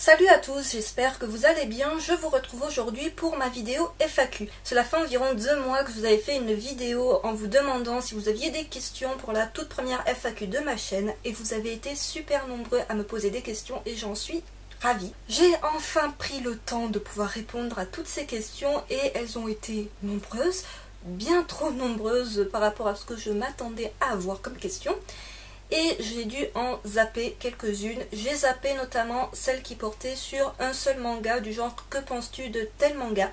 Salut à tous, j'espère que vous allez bien. Je vous retrouve aujourd'hui pour ma vidéo FAQ. Cela fait environ 2 mois que je vous avais fait une vidéo en vous demandant si vous aviez des questions pour la toute première FAQ de ma chaîne et vous avez été super nombreux à me poser des questions et j'en suis ravie. J'ai enfin pris le temps de pouvoir répondre à toutes ces questions et elles ont été nombreuses, bien trop nombreuses par rapport à ce que je m'attendais à avoir comme questions. Et j'ai dû en zapper quelques-unes. J'ai zappé notamment celles qui portaient sur un seul manga, du genre que penses-tu de tel manga?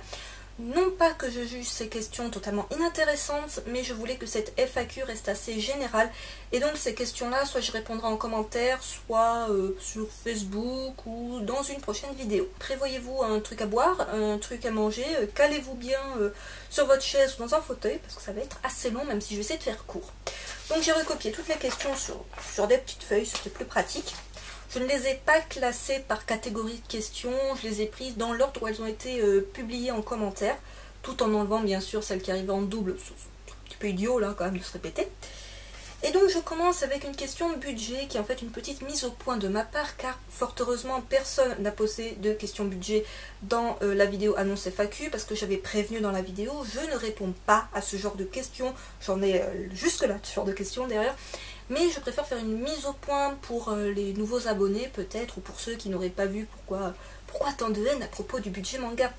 Non pas que je juge ces questions totalement inintéressantes, mais je voulais que cette FAQ reste assez générale. Et donc ces questions-là, soit je répondrai en commentaire, soit sur Facebook ou dans une prochaine vidéo. Prévoyez-vous un truc à boire, un truc à manger, calez-vous bien sur votre chaise ou dans un fauteuil, parce que ça va être assez long, même si je vais essayer de faire court. Donc j'ai recopié toutes les questions sur des petites feuilles, c'était plus pratique. Je ne les ai pas classées par catégorie de questions, je les ai prises dans l'ordre où elles ont été publiées en commentaire, tout en enlevant bien sûr celles qui arrivaient en double, c'est un petit peu idiot là quand même de se répéter. Et donc je commence avec une question de budget qui est en fait une petite mise au point de ma part, car fort heureusement personne n'a posé de question budget dans la vidéo annonce FAQ, parce que j'avais prévenu dans la vidéo, je ne réponds pas à ce genre de questions, j'en ai jusque là ce genre de questions derrière, mais je préfère faire une mise au point pour les nouveaux abonnés peut-être, ou pour ceux qui n'auraient pas vu pourquoi tant de haine à propos du budget manga.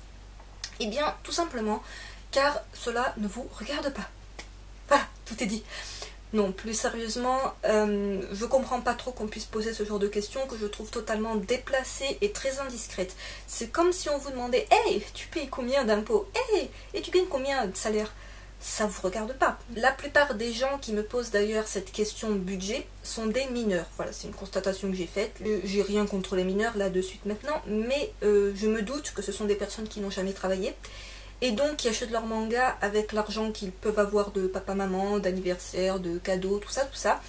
Eh bien tout simplement car cela ne vous regarde pas. Voilà, tout est dit. Non, plus sérieusement, je comprends pas trop qu'on puisse poser ce genre de questions que je trouve totalement déplacées et très indiscrètes. C'est comme si on vous demandait « Hey, tu payes combien d'impôts? Hey, et tu gagnes combien de salaire ?» Ça vous regarde pas. La plupart des gens qui me posent d'ailleurs cette question de budget sont des mineurs. Voilà, c'est une constatation que j'ai faite. J'ai rien contre les mineurs là de suite maintenant, mais je me doute que ce sont des personnes qui n'ont jamais travaillé. Et donc qui achètent leur manga avec l'argent qu'ils peuvent avoir de papa-maman, d'anniversaire, de cadeaux, tout ça.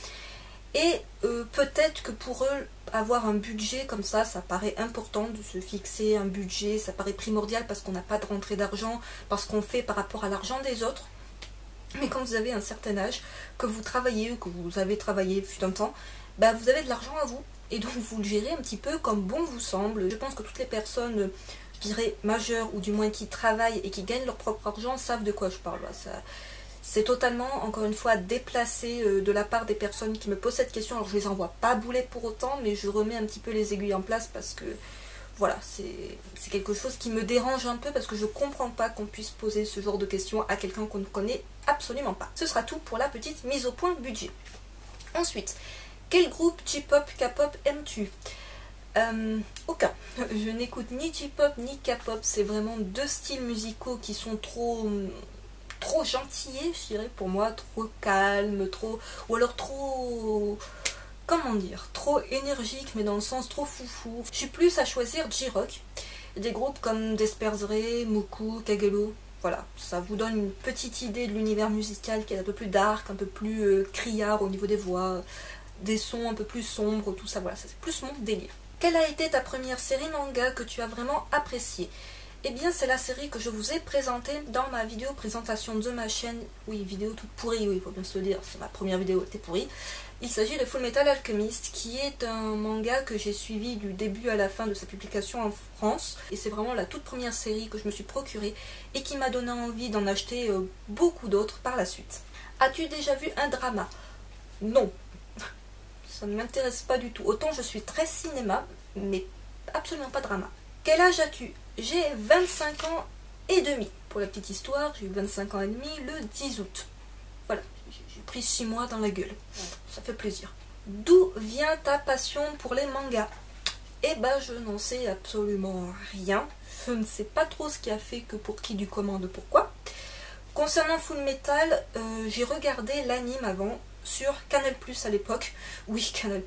Et peut-être que pour eux, avoir un budget comme ça paraît important de se fixer un budget, ça paraît primordial parce qu'on n'a pas de rentrée d'argent, parce qu'on fait par rapport à l'argent des autres. Mais quand vous avez un certain âge, que vous travaillez ou que vous avez travaillé fut un temps, bah vous avez de l'argent à vous. Et donc vous le gérez un petit peu comme bon vous semble. Je pense que toutes les personnes, je dirais majeures, ou du moins qui travaillent et qui gagnent leur propre argent, savent de quoi je parle. C'est totalement, encore une fois, déplacé de la part des personnes qui me posent cette question. Alors je les envoie pas bouler pour autant, mais je remets un petit peu les aiguilles en place parce que voilà, c'est quelque chose qui me dérange un peu parce que je comprends pas qu'on puisse poser ce genre de questions à quelqu'un qu'on ne connaît absolument pas. Ce sera tout pour la petite mise au point budget. Ensuite, quel groupe J-pop, K-pop aimes-tu? Aucun. Je n'écoute ni J-pop ni K-pop. C'est vraiment deux styles musicaux qui sont trop gentillés, je dirais, pour moi, trop calmes, ou alors trop, comment dire, trop énergique, mais dans le sens trop foufou. Je suis plus à choisir J-rock, des groupes comme Desperate, Muku, Kagero. Voilà, ça vous donne une petite idée de l'univers musical qui est un peu plus dark, un peu plus criard au niveau des voix, des sons un peu plus sombres, tout ça, voilà, c'est plus mon délire. Quelle a été ta première série manga que tu as vraiment appréciée? Eh bien, c'est la série que je vous ai présentée dans ma vidéo présentation de ma chaîne. Oui, vidéo toute pourrie, oui, il faut bien se le dire, c'est ma première vidéo, elle était pourrie. Il s'agit de Fullmetal Alchemist, qui est un manga que j'ai suivi du début à la fin de sa publication en France. Et c'est vraiment la toute première série que je me suis procurée et qui m'a donné envie d'en acheter beaucoup d'autres par la suite. As-tu déjà vu un drama? Non. Ça ne m'intéresse pas du tout. Autant je suis très cinéma, mais absolument pas drama. Quel âge as-tu? J'ai 25 ans et demi. Pour la petite histoire, j'ai eu 25 ans et demi le 10 août. Voilà, j'ai pris 6 mois dans la gueule. Ça fait plaisir. D'où vient ta passion pour les mangas? Eh ben, je n'en sais absolument rien. Je ne sais pas trop ce qui a fait que pour qui, du comment, de pourquoi. Concernant Fullmetal, j'ai regardé l'anime avant sur Canal+ à l'époque. Oui, Canal+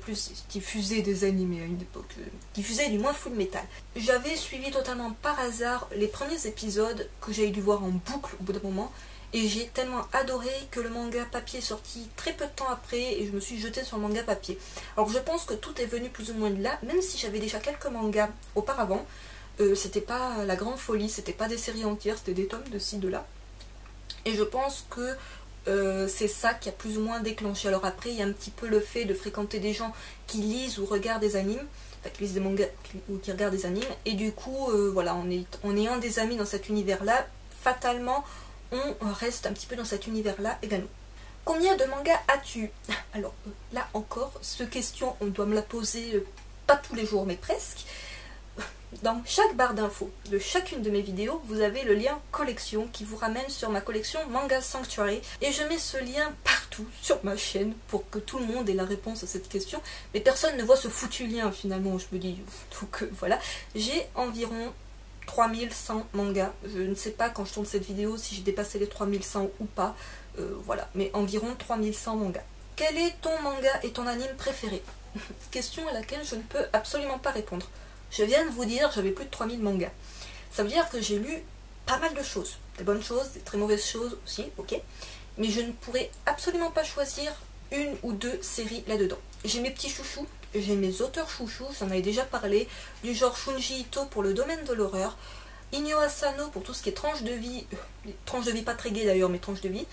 diffusait des animés à une époque, diffusait du moins Fullmetal. J'avais suivi totalement par hasard les premiers épisodes que j'ai dû voir en boucle au bout d'un moment, et j'ai tellement adoré que le manga papier est sorti très peu de temps après et je me suis jetée sur le manga papier. Alors je pense que tout est venu plus ou moins de là, même si j'avais déjà quelques mangas auparavant. C'était pas la grande folie, c'était pas des séries entières, c'était des tomes de ci, de là. Et je pense que c'est ça qui a plus ou moins déclenché. Alors après, il y a un petit peu le fait de fréquenter des gens qui lisent ou regardent des animes. enfin, qui lisent des mangas ou qui regardent des animes. Et du coup, voilà, on est un des amis dans cet univers-là. Fatalement, on reste un petit peu dans cet univers-là également. Combien de mangas as-tu? Alors là encore, cette question, on doit me la poser pas tous les jours, mais presque. Dans chaque barre d'infos de chacune de mes vidéos, vous avez le lien collection qui vous ramène sur ma collection Manga Sanctuary. Et je mets ce lien partout sur ma chaîne pour que tout le monde ait la réponse à cette question. Mais personne ne voit ce foutu lien finalement, je me dis. Donc voilà, j'ai environ 3100 mangas. Je ne sais pas quand je tourne cette vidéo si j'ai dépassé les 3100 ou pas. Voilà, mais environ 3100 mangas. Quel est ton manga et ton anime préféré? Question à laquelle je ne peux absolument pas répondre. Je viens de vous dire, j'avais plus de 3000 mangas. Ça veut dire que j'ai lu pas mal de choses. Des bonnes choses, des très mauvaises choses aussi, ok. Mais je ne pourrais absolument pas choisir une ou deux séries là-dedans. J'ai mes petits chouchous, j'ai mes auteurs chouchous, j'en avais déjà parlé, du genre Shunji Ito pour le domaine de l'horreur, Inyo Asano pour tout ce qui est tranches de vie, tranches de vie pas très gaies d'ailleurs, mais tranches de vie,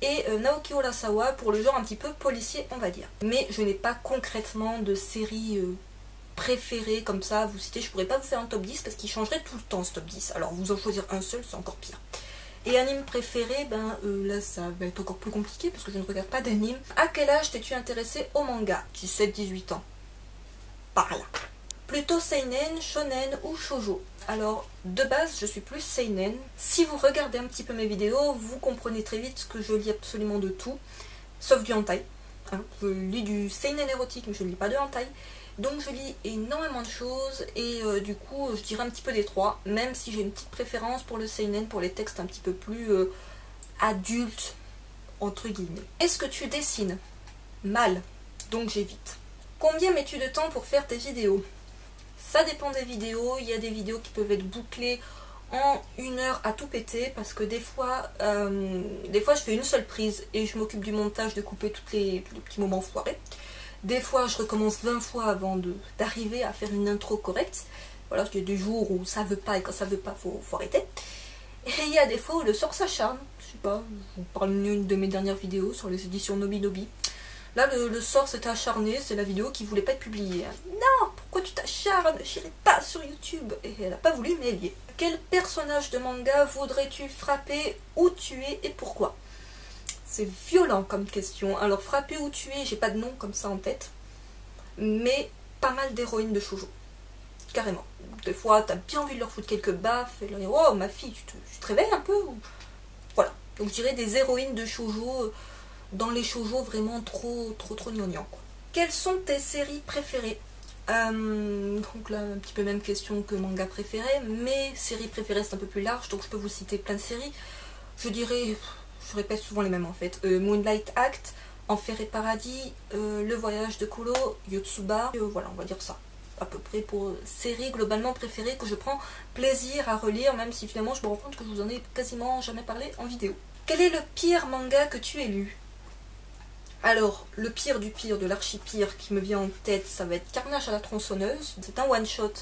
et Naoki Urasawa pour le genre un petit peu policier, on va dire. Mais je n'ai pas concrètement de série préférée comme ça à vous citer. Je pourrais pas vous faire un top 10 parce qu'il changerait tout le temps ce top 10. Alors vous en choisir un seul, c'est encore pire. Et anime préféré, ben là ça va être encore plus compliqué parce que je ne regarde pas d'anime. À quel âge t'es-tu intéressé au manga? 17-18 ans. Par là. Plutôt seinen, shonen ou shoujo? Alors, de base, je suis plus seinen. Si vous regardez un petit peu mes vidéos, vous comprenez très vite que je lis absolument de tout, sauf du hentai. Hein, je lis du seinen érotique, mais je ne lis pas de hentai. Donc je lis énormément de choses et du coup, je dirais un petit peu des trois, même si j'ai une petite préférence pour le seinen, pour les textes un petit peu plus adultes, entre guillemets. Est-ce que tu dessines? Mal, donc j'évite. Combien mets-tu de temps pour faire tes vidéos? Ça dépend des vidéos, il y a des vidéos qui peuvent être bouclées en 1 heure à tout péter parce que des fois je fais une seule prise et je m'occupe du montage, de couper tous les petits moments foirés. Des fois je recommence 20 fois avant d'arriver à faire une intro correcte. Voilà, il y a des jours où ça veut pas et quand ça veut pas, faut arrêter. Et il y a des fois où le sort s'acharne. Je sais pas, je vous parle d'une de mes dernières vidéos sur les éditions Nobi Nobi. Là, le sort s'était acharné, c'est la vidéo qui voulait pas être publiée. Non, pourquoi tu t'acharnes? J'irai pas sur YouTube. Et elle a pas voulu, mais elle y est. Quel personnage de manga voudrais-tu frapper ou tuer et pourquoi? C'est violent comme question. Alors, frapper ou tuer, j'ai pas de nom comme ça en tête. Mais pas mal d'héroïnes de shoujo. Carrément. Des fois, t'as bien envie de leur foutre quelques baffes et leur dire oh, ma fille, tu te réveilles un peu ou... Voilà. Donc, je dirais des héroïnes de shoujo. Dans les shoujo vraiment trop gnangnan quoi. Quelles sont tes séries préférées? Donc là un petit peu même question que manga préféré, mais séries préférées c'est un peu plus large, donc je peux vous citer plein de séries. Je dirais, je répète souvent les mêmes en fait, Moonlight Act, Enfer et Paradis, Le Voyage de Kolo, Yotsuba, voilà on va dire ça à peu près pour séries globalement préférées que je prends plaisir à relire, même si finalement je me rends compte que je vous en ai quasiment jamais parlé en vidéo. Quel est le pire manga que tu aies lu? Alors, le pire du pire, de l'archi-pire qui me vient en tête, ça va être Carnage à la tronçonneuse. C'est un one-shot.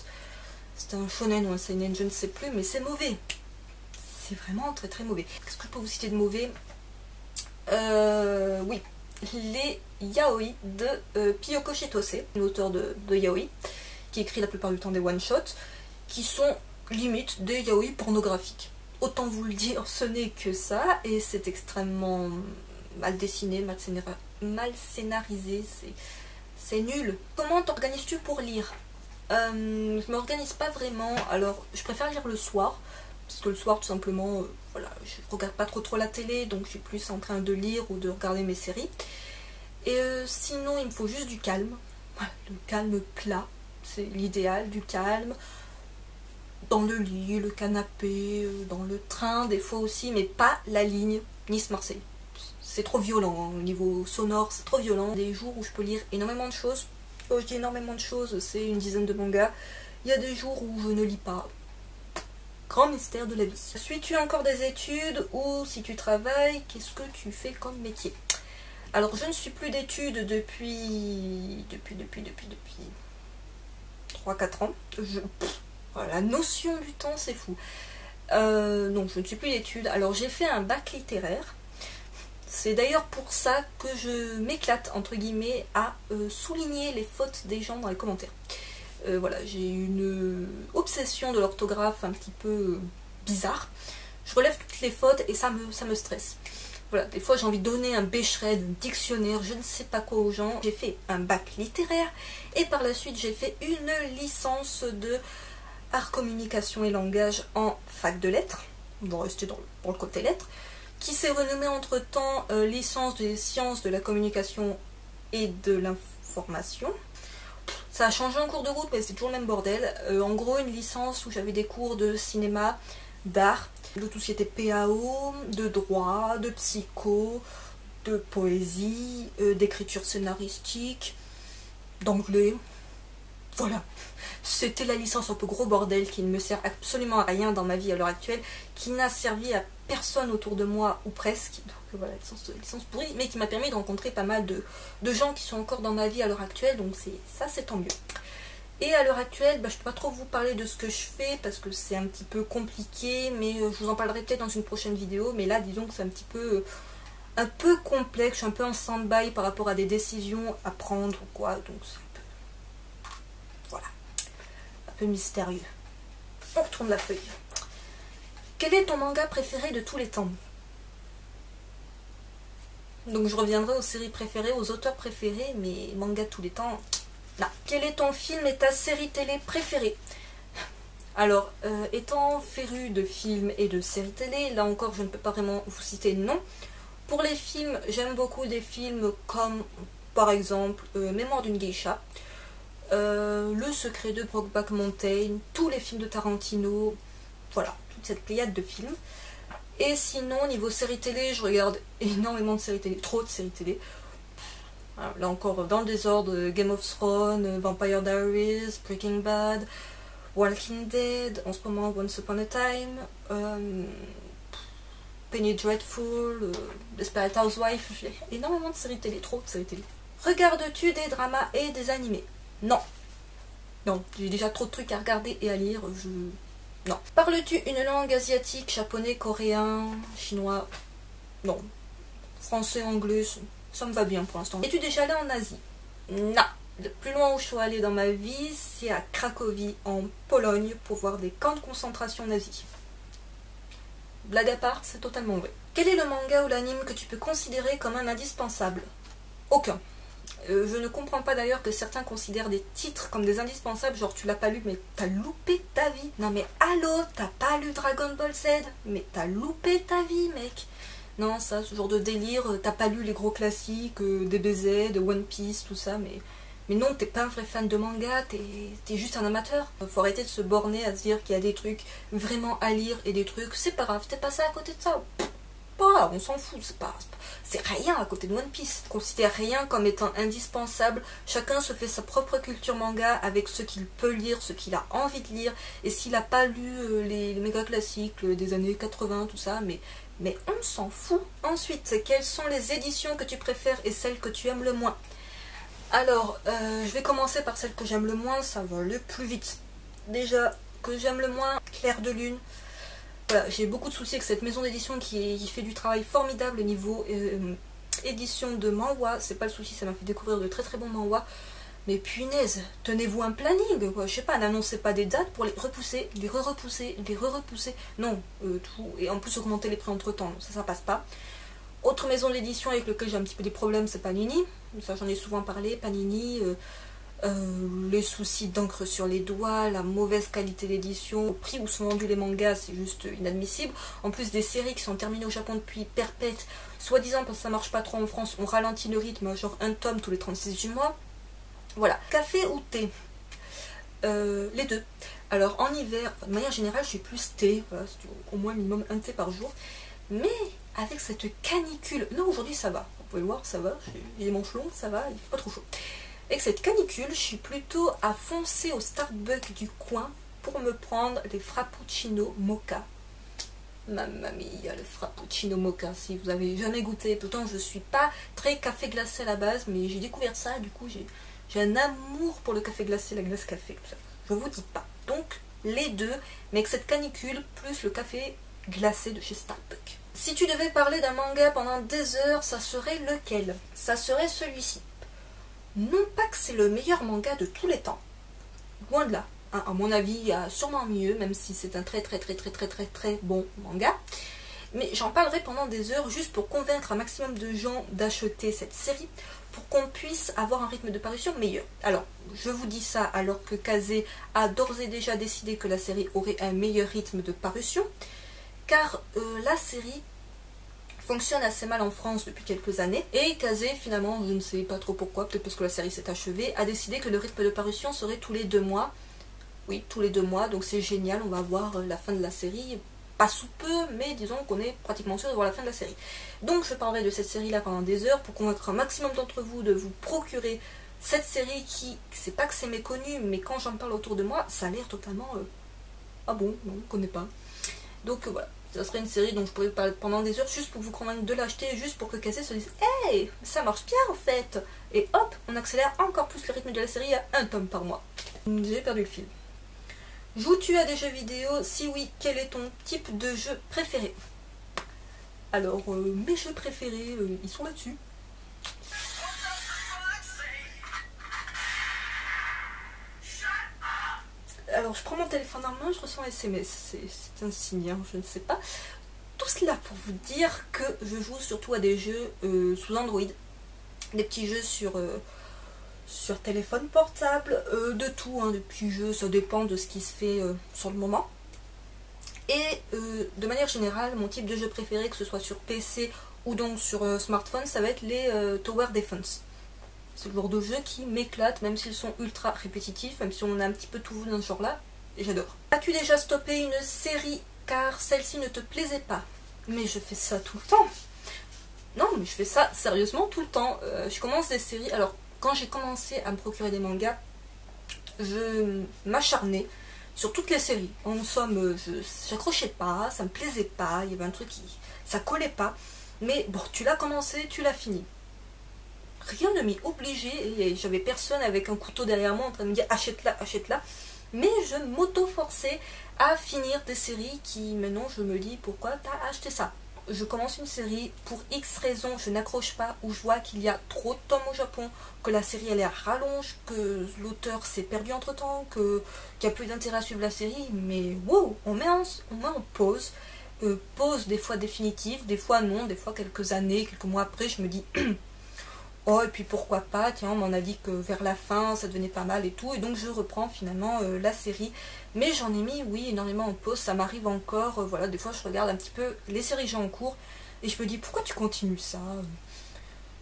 C'est un shonen ou un seinen, je ne sais plus, mais c'est mauvais. C'est vraiment très mauvais. Qu'est-ce que je peux vous citer de mauvais? Oui, les yaoi de Piyoko Shitose, l'auteur de yaoi, qui écrit la plupart du temps des one-shots, qui sont limite des yaoi pornographiques. Autant vous le dire, ce n'est que ça, et c'est extrêmement mal dessiné, mal scénarisé, c'est nul. Comment t'organises-tu pour lire? Je m'organise pas vraiment, alors je préfère lire le soir, parce que le soir tout simplement, voilà, je regarde pas trop la télé, donc je suis plus en train de lire ou de regarder mes séries. Et sinon il me faut juste du calme, voilà, le calme plat, c'est l'idéal, du calme, dans le lit, le canapé, dans le train des fois aussi, mais pas la ligne Nice-Marseille. C'est trop violent, hein. Au niveau sonore, c'est trop violent. Des jours où je peux lire énormément de choses. Quand je dis énormément de choses, c'est une dizaine de mangas. Il y a des jours où je ne lis pas. Grand mystère de la vie. Suis-tu encore des études ou si tu travailles, qu'est-ce que tu fais comme métier? Alors, je ne suis plus d'études depuis 3-4 ans. Voilà, la notion du temps, c'est fou. Donc, je ne suis plus d'études. Alors, j'ai fait un bac littéraire. C'est d'ailleurs pour ça que je m'éclate, entre guillemets, à souligner les fautes des gens dans les commentaires. Voilà, j'ai une obsession de l'orthographe un petit peu bizarre. Je relève toutes les fautes et ça me stresse. Voilà, des fois j'ai envie de donner un bécheret, un dictionnaire, je ne sais pas quoi aux gens. J'ai fait un bac littéraire et par la suite j'ai fait une licence de art, communication et langage en fac de lettres. On va rester pour le côté lettres. Qui s'est renommée entre temps licence des sciences de la communication et de l'information. Ça a changé en cours de route, mais c'est toujours le même bordel. En gros, une licence où j'avais des cours de cinéma, d'art, de tout ce qui était PAO, de droit, de psycho, de poésie, d'écriture scénaristique, d'anglais. Voilà. C'était la licence un peu gros bordel qui ne me sert absolument à rien dans ma vie à l'heure actuelle, qui n'a servi à personne autour de moi, ou presque. Donc voilà, licence pourrie, mais qui m'a permis de rencontrer pas mal de gens qui sont encore dans ma vie à l'heure actuelle, donc ça c'est tant mieux. Et à l'heure actuelle, je ne peux pas trop vous parler de ce que je fais parce que c'est un petit peu compliqué, mais je vous en parlerai peut-être dans une prochaine vidéo. Mais là, disons que c'est un petit peu complexe, je suis un peu en stand-by par rapport à des décisions à prendre ou quoi, donc c'est un peu, voilà, un peu mystérieux. On retourne la feuille. Quel est ton manga préféré de tous les temps? Donc je reviendrai aux séries préférées, aux auteurs préférés, mais manga de tous les temps... Là. Quel est ton film et ta série télé préférée? Alors, étant féru de films et de séries télé, là encore je ne peux pas vraiment vous citer de nom. Pour les films, j'aime beaucoup des films comme, par exemple, Mémoire d'une geisha, Le secret de Brokeback Mountain, tous les films de Tarantino, voilà, toute cette pléiade de films. Et sinon, niveau séries télé, je regarde énormément de séries télé, trop de séries télé. Là encore, dans le désordre, Game of Thrones, Vampire Diaries, Breaking Bad, Walking Dead, en ce moment Once Upon a Time, Penny Dreadful, Desperate Housewives, j'ai énormément de séries télé, trop de séries télé. Regardes-tu des dramas et des animés? Non. Non, j'ai déjà trop de trucs à regarder et à lire, non. Parles-tu une langue asiatique, japonais, coréen, chinois? Non. Français, anglais, ça me va bien pour l'instant. Es-tu déjà allé en Asie? Non. Le plus loin où je suis allée dans ma vie, c'est à Cracovie, en Pologne, pour voir des camps de concentration nazis. Blague à part, c'est totalement vrai. Quel est le manga ou l'anime que tu peux considérer comme un indispensable? Aucun. Je ne comprends pas d'ailleurs que certains considèrent des titres comme des indispensables, genre tu l'as pas lu mais t'as loupé ta vie. Non mais allô, t'as pas lu Dragon Ball Z? Mais t'as loupé ta vie mec. Non, ça, ce genre de délire, t'as pas lu les gros classiques, DBZ, One Piece, tout ça, mais non, t'es pas un vrai fan de manga, t'es juste un amateur. Faut arrêter de se borner à se dire qu'il y a des trucs vraiment à lire et des trucs, c'est pas grave, t'es passé à côté de ça. Pas, on s'en fout, c'est rien à côté de One Piece. Considère rien comme étant indispensable. Chacun se fait sa propre culture manga avec ce qu'il peut lire, ce qu'il a envie de lire. Et s'il n'a pas lu les méga classiques des années 80, tout ça, mais on s'en fout. Ensuite, quelles sont les éditions que tu préfères et celles que tu aimes le moins? Alors, je vais commencer par celle que j'aime le moins, ça va le plus vite. Déjà, que j'aime le moins, Clair de Lune. Voilà, j'ai beaucoup de soucis avec cette maison d'édition qui fait du travail formidable au niveau édition de manhwa. C'est pas le souci, ça m'a fait découvrir de très très bons manhwa. Mais punaise, tenez-vous un planning, quoi. Je sais pas, n'annoncez pas des dates pour les repousser, les re-repousser, les re-repousser. Non, tout. Et en plus augmenter les prix entre temps, ça passe pas. Autre maison d'édition avec laquelle j'ai un petit peu des problèmes, c'est Panini. Ça j'en ai souvent parlé, Panini. Les soucis d'encre sur les doigts, la mauvaise qualité d'édition, au prix où sont vendus les mangas, c'est juste inadmissible. En plus des séries qui sont terminées au Japon depuis perpète, soi-disant parce que ça marche pas trop en France, on ralentit le rythme, genre un tome tous les 36 du mois. Voilà. Café ou thé? Les deux. Alors en hiver, de manière générale, je suis plus thé, voilà, au moins minimum un thé par jour. Mais avec cette canicule, non aujourd'hui ça va, vous pouvez le voir, ça va, j'ai les manches longues, ça va, il fait pas trop chaud. Avec cette canicule, je suis plutôt à foncer au Starbucks du coin pour me prendre les frappuccino mocha. Mamma mia, le frappuccino mocha, si vous avez jamais goûté. Pourtant, je suis pas très café glacé à la base, mais j'ai découvert ça, du coup, j'ai un amour pour le café glacé, la glace café, tout ça. Je vous dis pas. Donc, les deux, mais avec cette canicule, plus le café glacé de chez Starbucks. Si tu devais parler d'un manga pendant des heures, ça serait lequel? Ça serait celui-ci. Non pas que c'est le meilleur manga de tous les temps, loin de là. Hein, à mon avis, il y a sûrement mieux, même si c'est un très bon manga. Mais j'en parlerai pendant des heures juste pour convaincre un maximum de gens d'acheter cette série pour qu'on puisse avoir un rythme de parution meilleur. Alors, je vous dis ça alors que Kazé a d'ores et déjà décidé que la série aurait un meilleur rythme de parution, car la série fonctionne assez mal en France depuis quelques années, et Kazé, finalement, je ne sais pas trop pourquoi, peut-être parce que la série s'est achevée, a décidé que le rythme de parution serait tous les 2 mois. Oui, tous les 2 mois, donc c'est génial, on va voir la fin de la série, pas sous peu, mais disons qu'on est pratiquement sûr de voir la fin de la série. Donc je parlerai de cette série-là pendant des heures pour convaincre un maximum d'entre vous de vous procurer cette série qui, c'est pas que c'est méconnu, mais quand j'en parle autour de moi, ça a l'air totalement... ah bon, non, on ne connaît pas. Donc voilà, ça serait une série dont je pourrais parler pendant des heures juste pour vous convaincre de l'acheter, juste pour que Kazé se dise « Hey, ça marche bien en fait !» Et hop, on accélère encore plus le rythme de la série à 1 tome par mois. J'ai perdu le fil. Joues-tu à des jeux vidéo? Si oui, quel est ton type de jeu préféré? Alors, mes jeux préférés, ils sont là-dessus. Alors, je prends mon téléphone en main, je reçois un SMS. C'est un signe, hein, je ne sais pas. Tout cela pour vous dire que je joue surtout à des jeux sous Android. Des petits jeux sur téléphone portable, de tout, hein, des petits jeux, ça dépend de ce qui se fait sur le moment. Et de manière générale, mon type de jeu préféré, que ce soit sur PC ou donc sur smartphone, ça va être les Tower Defense. C'est le genre de jeu qui m'éclate, même s'ils sont ultra répétitifs, même si on a un petit peu tout vu dans ce genre-là, et j'adore. As-tu déjà stoppé une série car celle-ci ne te plaisait pas? Mais je fais ça tout le temps. Non, mais je fais ça sérieusement tout le temps. Je commence des séries, alors quand j'ai commencé à me procurer des mangas, je m'acharnais sur toutes les séries. En somme, j'accrochais pas, ça me plaisait pas, il y avait un truc qui... ça collait pas. Mais bon, tu l'as commencé, tu l'as fini. Rien ne m'y obligeait, et j'avais personne avec un couteau derrière moi en train de me dire achète-la, achète-la. Mais je m'auto-forçais à finir des séries qui, maintenant, je me dis pourquoi t'as acheté ça. Je commence une série, pour X raisons, je n'accroche pas, ou je vois qu'il y a trop de tomes au Japon, que la série elle est à rallonge, que l'auteur s'est perdu entre temps, qu'il n'y a plus d'intérêt à suivre la série, mais wow, on met en pause, pause des fois définitive, des fois non, des fois quelques années, quelques mois après, je me dis oh, et puis pourquoi pas, tiens, on m'en a dit que vers la fin ça devenait pas mal et tout, et donc je reprends finalement la série. Mais j'en ai mis, oui, énormément en pause, ça m'arrive encore, voilà, des fois je regarde un petit peu les séries que j'ai en cours, et je me dis, pourquoi tu continues ça?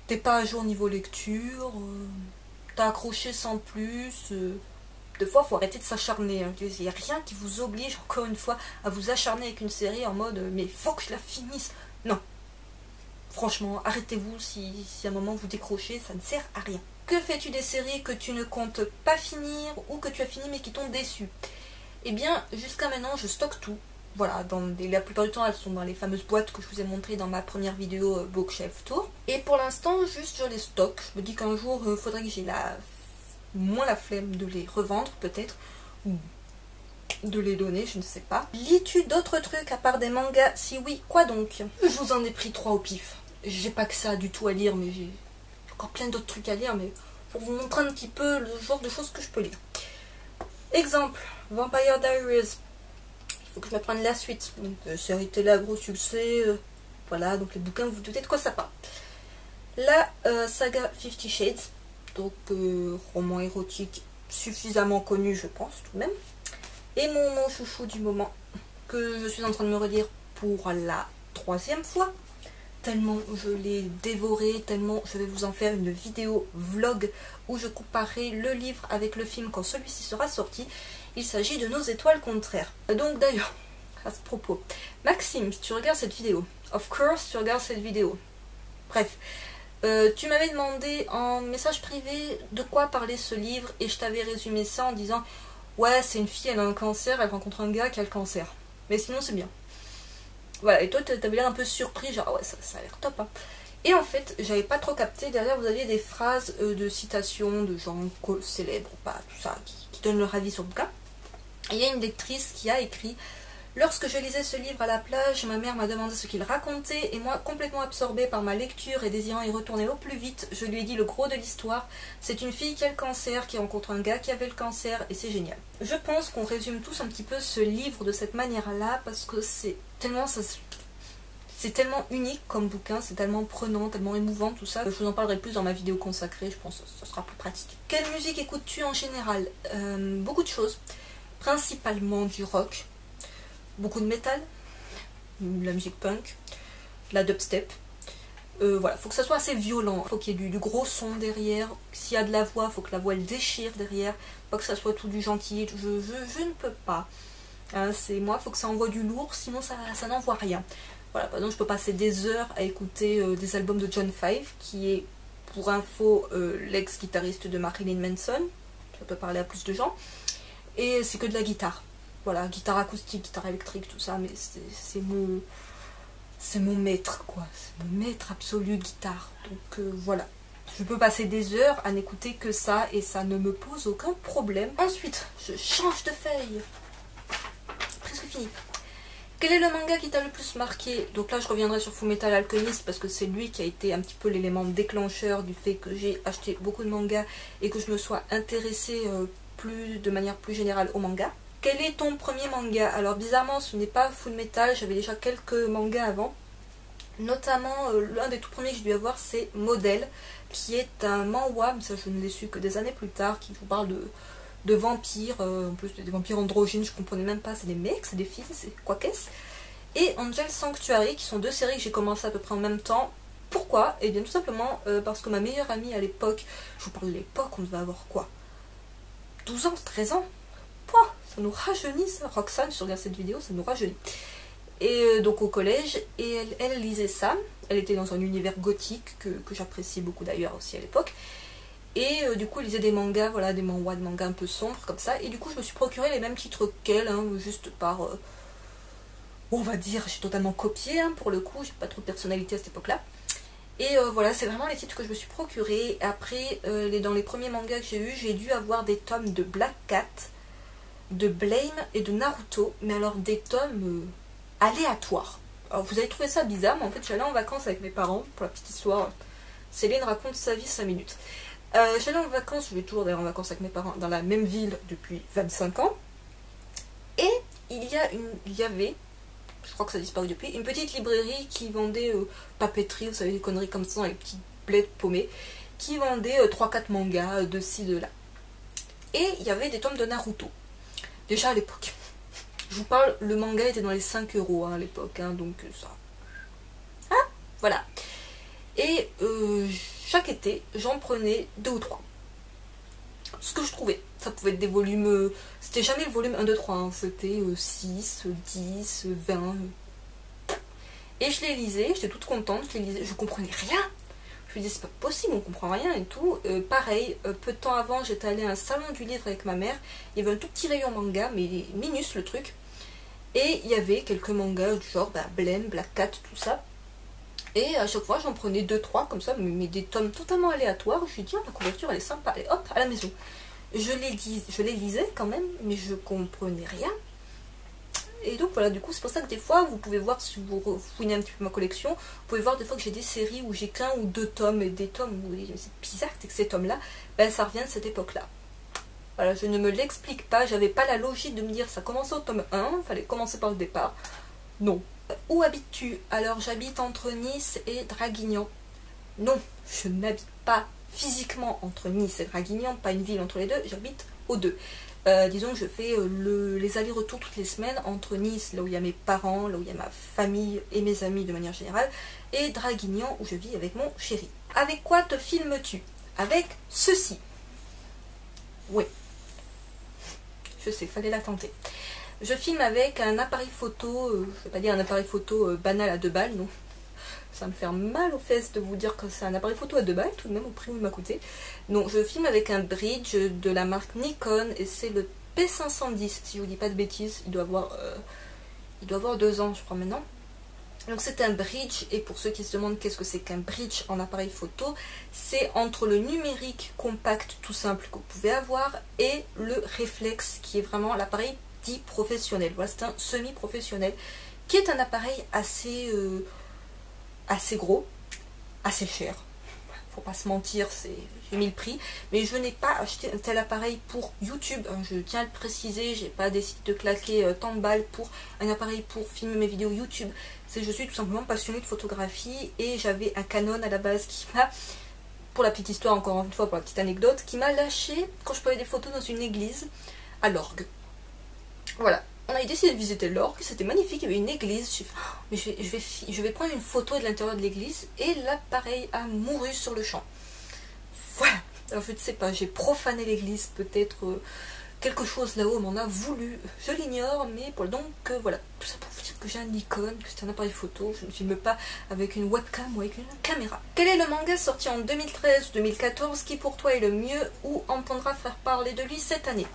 T'es pas à jour niveau lecture, t'as accroché sans plus, des fois faut arrêter de s'acharner, hein. Il n'y a rien qui vous oblige, encore une fois, à vous acharner avec une série en mode, mais faut que je la finisse. Non. Franchement, arrêtez-vous si à un moment vous décrochez, ça ne sert à rien. Que fais-tu des séries que tu ne comptes pas finir ou que tu as fini mais qui t'ont déçu? Eh bien, jusqu'à maintenant, je stocke tout. Voilà, la plupart du temps, elles sont dans les fameuses boîtes que je vous ai montrées dans ma première vidéo Bookshelf Tour. Et pour l'instant, juste je les stocke. Je me dis qu'un jour, il faudrait que j'ai moins la flemme de les revendre, peut-être, ou de les donner, je ne sais pas. Lis-tu d'autres trucs à part des mangas? Si oui, quoi donc? Je vous en ai pris 3 au pif. J'ai pas que ça du tout à lire, mais j'ai encore plein d'autres trucs à lire, mais pour vous montrer un petit peu le genre de choses que je peux lire. Exemple, Vampire Diaries. Il faut que je me prenne la suite. Donc, série télé à gros succès. Voilà, donc les bouquins, vous vous doutez de quoi ça parle. La saga 50 Shades. Donc, roman érotique suffisamment connu, je pense, tout de même. Et mon chouchou du moment, que je suis en train de me relire pour la 3e fois. Tellement je l'ai dévoré, tellement je vais vous en faire une vidéo vlog où je comparerai le livre avec le film quand celui-ci sera sorti. Il s'agit de Nos étoiles contraires. Donc d'ailleurs, à ce propos, Maxime, si tu regardes cette vidéo, of course tu regardes cette vidéo. Bref, tu m'avais demandé en message privé de quoi parlait ce livre et je t'avais résumé ça en disant ouais, c'est une fille, elle a un cancer, elle rencontre un gars qui a le cancer. Mais sinon c'est bien. Voilà, et toi t'avais l'air un peu surpris, genre ouais, ça a l'air top, hein. Et en fait, j'avais pas trop capté, derrière vous aviez des phrases de citations de gens célèbres ou pas, tout ça, qui donnent leur avis sur le bouquin. Et il y a une lectrice qui a écrit Lorsque je lisais ce livre à la plage, ma mère m'a demandé ce qu'il racontait et moi, complètement absorbée par ma lecture et désirant y retourner au plus vite, je lui ai dit le gros de l'histoire. C'est une fille qui a le cancer, qui rencontre un gars qui avait le cancer et c'est génial. Je pense qu'on résume tous un petit peu ce livre de cette manière-là parce que c'est tellement unique comme bouquin, c'est tellement prenant, tellement émouvant tout ça. Je vous en parlerai plus dans ma vidéo consacrée, je pense que ce sera plus pratique. Quelle musique écoutes-tu en général? Beaucoup de choses, principalement du rock. Beaucoup de métal, la musique punk, la dubstep. Voilà, faut que ça soit assez violent, faut qu'il y ait du gros son derrière. S'il y a de la voix, faut que la voix elle déchire derrière, pas que ça soit tout du gentil. Je ne peux pas. Hein, c'est moi, faut que ça envoie du lourd, sinon ça n'envoie rien. Voilà, par exemple, je peux passer des heures à écouter des albums de John Five, qui est, pour info, l'ex-guitariste de Marilyn Manson. Ça peut parler à plus de gens. Et c'est que de la guitare. Voilà, guitare acoustique, guitare électrique, tout ça, mais c'est mon maître, quoi. C'est mon maître absolu guitare. Donc voilà. Je peux passer des heures à n'écouter que ça et ça ne me pose aucun problème. Ensuite, je change de feuille. Presque fini. Quel est le manga qui t'a le plus marqué? Donc là, je reviendrai sur Fullmetal Alchemist parce que c'est lui qui a été un petit peu l'élément déclencheur du fait que j'ai acheté beaucoup de mangas et que je me sois intéressée de manière plus générale au manga. Quel est ton premier manga? Alors bizarrement ce n'est pas Fullmetal, j'avais déjà quelques mangas avant. Notamment l'un des tout premiers que j'ai dû avoir c'est Model, qui est un manhwa, mais ça je ne l'ai su que des années plus tard, qui vous parle de vampires, en plus des vampires androgynes, je comprenais même pas, c'est des mecs, c'est des filles, c'est quoi qu'est-ce. Et Angel Sanctuary, qui sont deux séries que j'ai commencé à peu près en même temps. Pourquoi? Et bien tout simplement parce que ma meilleure amie à l'époque, je vous parle de l'époque, on devait avoir quoi, 12 ans, 13 ans. Pouah, ça nous rajeunit ça, Roxane, si tu regardes cette vidéo, ça nous rajeunit. Et donc au collège, et elle lisait ça, elle était dans un univers gothique que j'apprécie beaucoup d'ailleurs aussi à l'époque. Et du coup elle lisait des mangas, voilà, des manhwas de mangas un peu sombres comme ça, et du coup je me suis procuré les mêmes titres qu'elle, hein, juste par, on va dire, j'ai totalement copié, hein, pour le coup, j'ai pas trop de personnalité à cette époque-là. Et voilà, c'est vraiment les titres que je me suis procuré. Après, dans les premiers mangas que j'ai eu, j'ai dû avoir des tomes de Black Cat, de Blame et de Naruto, mais alors des tomes aléatoires. Alors vous avez trouvé ça bizarre, mais en fait j'allais en vacances avec mes parents, pour la petite histoire. Céline raconte sa vie 5 minutes. J'allais en vacances, je vais toujours d'ailleurs en vacances avec mes parents, dans la même ville depuis 25 ans. Et il y avait, je crois que ça a disparu depuis, une petite librairie qui vendait papeterie, vous savez, des conneries comme ça, dans les petits bleds paumés, qui vendait 3-4 mangas de ci, de là. Et il y avait des tomes de Naruto. Déjà à l'époque. Je vous parle, le manga était dans les 5 € hein, à l'époque, hein, donc ça. Hein, voilà. Et chaque été, j'en prenais 2 ou 3. Ce que je trouvais. Ça pouvait être des volumes. C'était jamais le volume 1, 2, 3. Hein, c'était 6, 10, 20. Et je les lisais, j'étais toute contente, je les lisais, je comprenais rien. Je me disais, c'est pas possible, on comprend rien et tout. Pareil, peu de temps avant, j'étais allée à un salon du livre avec ma mère. Il y avait un tout petit rayon manga, mais minus le truc. Et il y avait quelques mangas du genre Blame, Black Cat, tout ça. Et à chaque fois, j'en prenais 2-3 comme ça, mais des tomes totalement aléatoires. Je me dis, la couverture elle est sympa, allez hop, à la maison. Je les lisais quand même, mais je comprenais rien. Et donc voilà, du coup c'est pour ça que des fois vous pouvez voir, si vous fouinez un petit peu ma collection, vous pouvez voir des fois que j'ai des séries où j'ai qu'un ou 2 tomes, et des tomes où c'est bizarre que ces tomes là, ben ça revient de cette époque là. Voilà, je ne me l'explique pas, j'avais pas la logique de me dire ça commençait au tome 1, il fallait commencer par le départ. Non. Où habites-tu? Alors j'habite entre Nice et Draguignan. Non, je n'habite pas physiquement entre Nice et Draguignan, pas une ville entre les deux, j'habite aux deux. Disons que je fais les allers-retours toutes les semaines entre Nice, là où il y a mes parents, là où il y a ma famille et mes amis de manière générale, et Draguignan, où je vis avec mon chéri. Avec quoi te filmes-tu? Avec ceci. Oui. Je sais, fallait la tenter. Je filme avec un appareil photo, je ne vais pas dire un appareil photo banal à 2 balles, non. Ça me fait mal aux fesses de vous dire que c'est un appareil photo à 2 balles, tout de même au prix où il m'a coûté. Non, je filme avec un bridge de la marque Nikon et c'est le P510, si je vous dis pas de bêtises, il doit avoir 2 ans je crois maintenant. Donc c'est un bridge, et pour ceux qui se demandent qu'est-ce que c'est qu'un bridge en appareil photo, c'est entre le numérique compact tout simple que vous pouvez avoir et le réflexe qui est vraiment l'appareil dit professionnel. Voilà, c'est un semi-professionnel qui est un appareil assez gros, assez cher. Faut pas se mentir, j'ai mis le prix, mais je n'ai pas acheté un tel appareil pour YouTube, je tiens à le préciser, j'ai pas décidé de claquer tant de balles pour un appareil pour filmer mes vidéos YouTube. Je suis tout simplement passionnée de photographie et j'avais un Canon à la base qui m'a, pour la petite histoire encore une fois, pour la petite anecdote, qui m'a lâché quand je prenais des photos dans une église à l'orgue. Voilà. On a décidé de visiter l'orgue, c'était magnifique, il y avait une église. Je me suis dit, mais je vais prendre une photo de l'intérieur de l'église, et l'appareil a mouru sur le champ. Voilà. Alors je ne sais pas, j'ai profané l'église, peut-être quelque chose là-haut m'en a voulu, je l'ignore, mais donc voilà, tout ça pour vous dire que j'ai un Nikon, que c'est un appareil photo, je ne filme pas avec une webcam ou avec une caméra. Quel est le manga sorti en 2013-2014 qui pour toi est le mieux ou entendra faire parler de lui cette année?